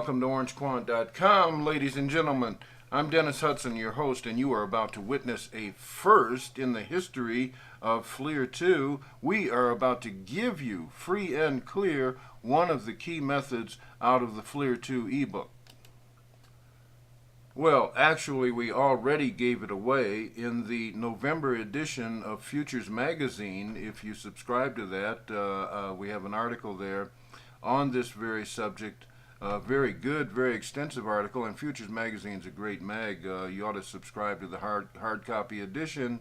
welcome to orangequant.com, ladies and gentlemen. I'm Dennis Hudson, your host, and you are about to witness a first in the history of FLIR2. We are about to give you, free and clear, one of the key methods out of the FLIR2 ebook. Well, actually, we already gave it away in the November edition of Futures Magazine. If you subscribe to that, we have an article there on this very subject. Very good, very extensive article, and Futures Magazine's a great mag. You ought to subscribe to the hard copy edition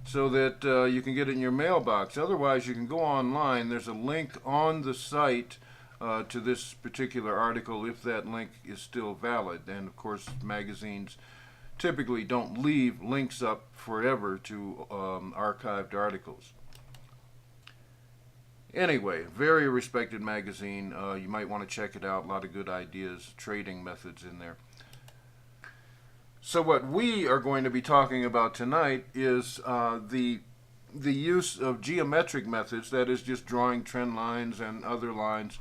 so that you can get it in your mailbox. Otherwise, you can go online. There's a link on the site to this particular article if that link is still valid. And of course, magazines typically don't leave links up forever to archived articles. Anyway, very respected magazine. You might want to check it out. A lot of good ideas, trading methods in there. So what we are going to be talking about tonight is the use of geometric methods, that is just drawing trend lines and other lines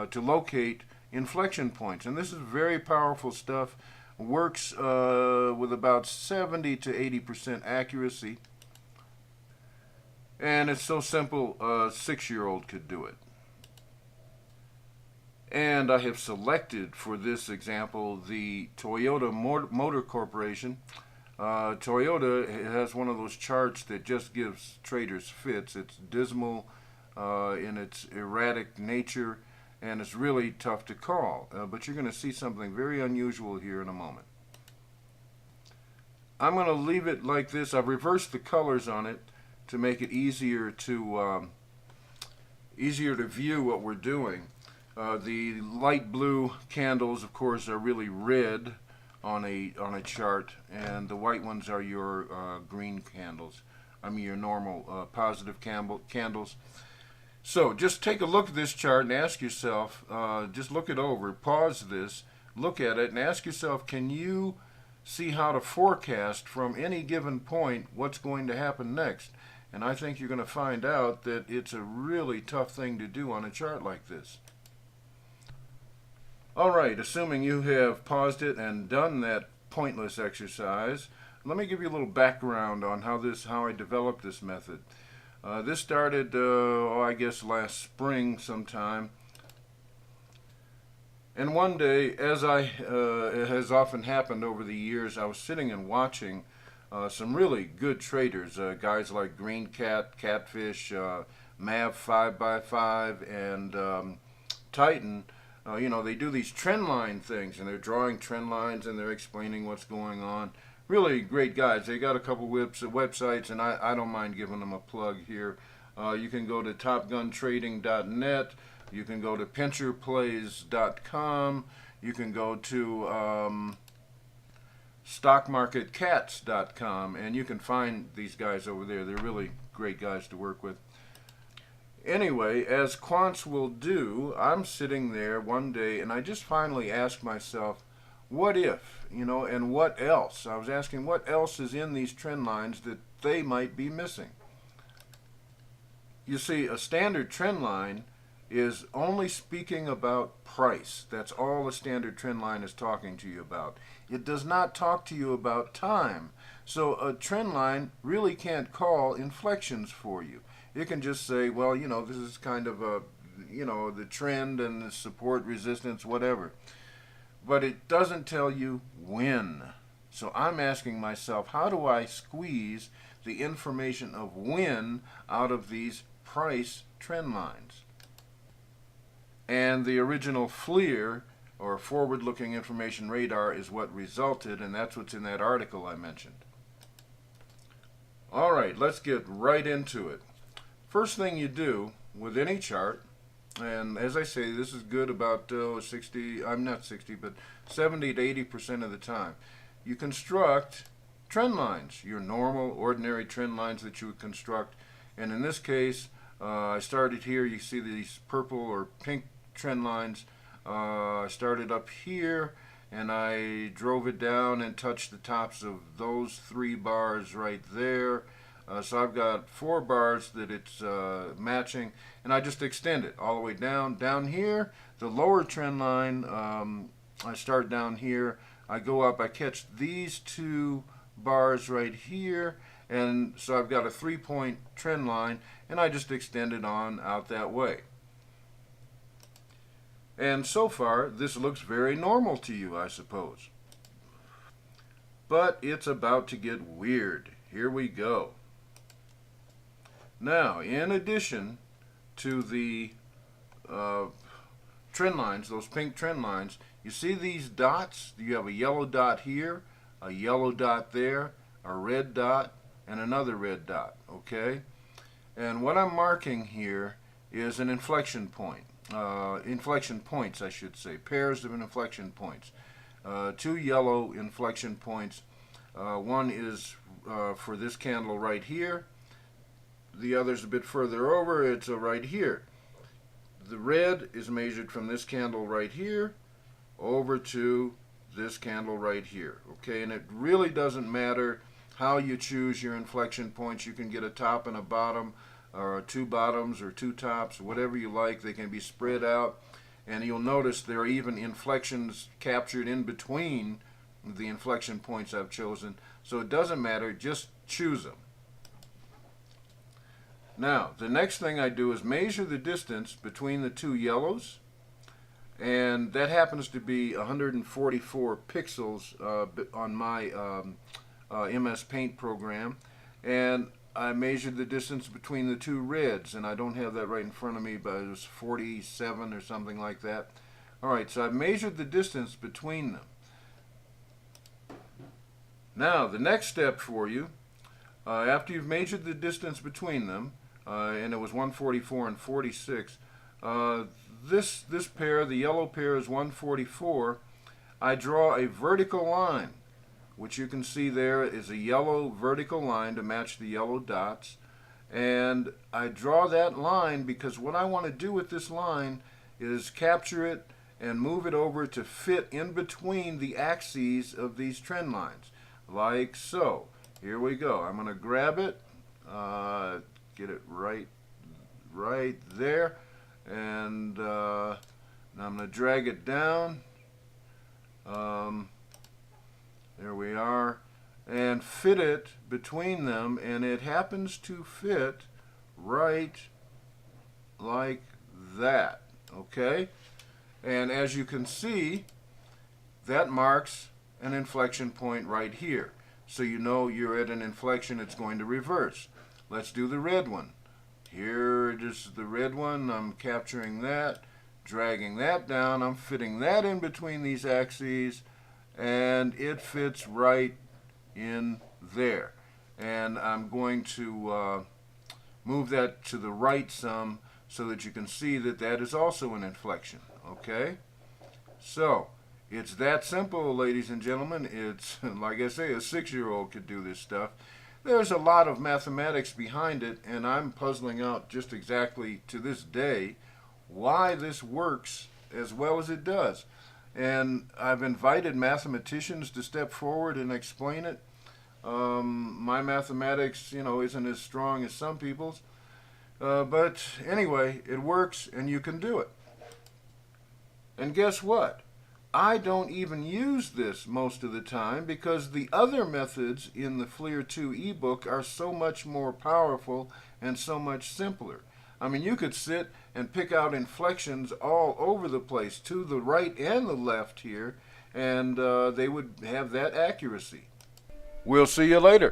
to locate inflection points. And this is very powerful stuff. Works with about 70 to 80% accuracy. And it's so simple, a 6-year-old could do it. And I have selected for this example the Toyota Motor Corporation. Toyota has one of those charts that just gives traders fits. It's dismal in its erratic nature, and it's really tough to call. But you're going to see something very unusual here in a moment. I'm going to leave it like this. I've reversed the colors on it to make it easier to view what we're doing. The light blue candles, of course, are really red on a chart, and the white ones are your green candles. I mean your normal positive candles. So just take a look at this chart and ask yourself, just look it over, pause this, look at it, and ask yourself, can you see how to forecast from any given point what's going to happen next? And I think you're going to find out that it's a really tough thing to do on a chart like this. Alright, assuming you have paused it and done that pointless exercise, let me give you a little background on how I developed this method. This started, I guess last spring sometime. And one day, as it has often happened over the years, I was sitting and watching some really good traders, guys like Green Cat, Catfish, Mav 5x5, and Titan. You know, they do these trend line things, and they're drawing trend lines and they're explaining what's going on. Really great guys. They got a couple websites, and I don't mind giving them a plug here. You can go to topguntrading.net. You can go to pincherplays.com. You can go to stockmarketcats.com, and you can find these guys over there. They're really great guys to work with. Anyway, as quants will do, I'm sitting there one day and I just finally asked myself, what if, you know, and what else? I was asking what else is in these trend lines that they might be missing. You see, a standard trend line is only speaking about price. That's all a standard trend line is talking to you about. It does not talk to you about time. So a trend line really can't call inflections for you. It can just say, well, you know, this is kind of a, you know, the trend and the support, resistance, whatever. But it doesn't tell you when. So I'm asking myself, how do I squeeze the information of when out of these price trend lines? And the original FLIR, or forward-looking information radar, is what resulted, and that's what's in that article I mentioned. Alright, let's get right into it. First thing you do with any chart, and as I say, this is good about 70 to 80% of the time, you construct trend lines, your normal, ordinary trend lines that you would construct. And in this case, I started here. You see these purple or pink trend lines. I started up here and I drove it down and touched the tops of those 3 bars right there. So I've got 4 bars that it's matching, and I just extend it all the way down. Down here, the lower trend line I start down here, I go up, I catch these two bars right here, and so I've got a 3-point trend line, and I just extend it on out that way. And so far, this looks very normal to you, I suppose. But it's about to get weird. Here we go. Now, in addition to the trend lines, those pink trend lines, you see these dots? You have a yellow dot here, a yellow dot there, a red dot, and another red dot, okay? And what I'm marking here is an inflection point. Inflection points, I should say, pairs of inflection points. 2 yellow inflection points. One is for this candle right here. The other's a bit further over. It's right here. The red is measured from this candle right here over to this candle right here. Okay, and it really doesn't matter how you choose your inflection points. You can get a top and a bottom, or 2 bottoms or 2 tops, whatever you like. They can be spread out, and you'll notice there are even inflections captured in between the inflection points I've chosen. So it doesn't matter, just choose them. Now, the next thing I do is measure the distance between the 2 yellows, and that happens to be 144 pixels on my MS Paint program, and I measured the distance between the 2 reds, and I don't have that right in front of me, but it was 47 or something like that. Alright, so I've measured the distance between them. Now, the next step for you, after you've measured the distance between them, and it was 144 and 46, this pair, the yellow pair, is 144. I draw a vertical line, which you can see there is a yellow vertical line to match the yellow dots. And I draw that line because what I want to do with this line is capture it and move it over to fit in between the axes of these trend lines, like so. Here we go. I'm going to grab it, get it right there, and now I'm going to drag it down. There we are, and fit it between them, and it happens to fit right like that, okay? And as you can see, that marks an inflection point right here. So you know you're at an inflection, it's going to reverse. Let's do the red one. Here it is, the red one. I'm capturing that, dragging that down. I'm fitting that in between these axes, and it fits right in there. And I'm going to move that to the right some so that you can see that that is also an inflection. Okay? So, it's that simple, ladies and gentlemen. It's, like I say, a 6-year-old could do this stuff. There's a lot of mathematics behind it, and I'm puzzling out just exactly to this day why this works as well as it does. And I've invited mathematicians to step forward and explain it. My mathematics, isn't as strong as some people's. But anyway, it works, and you can do it. And guess what? I don't even use this most of the time because the other methods in the FLIR2 ebook are so much more powerful and so much simpler. I mean, you could sit and pick out inflections all over the place, to the right and the left here, and they would have that accuracy. We'll see you later.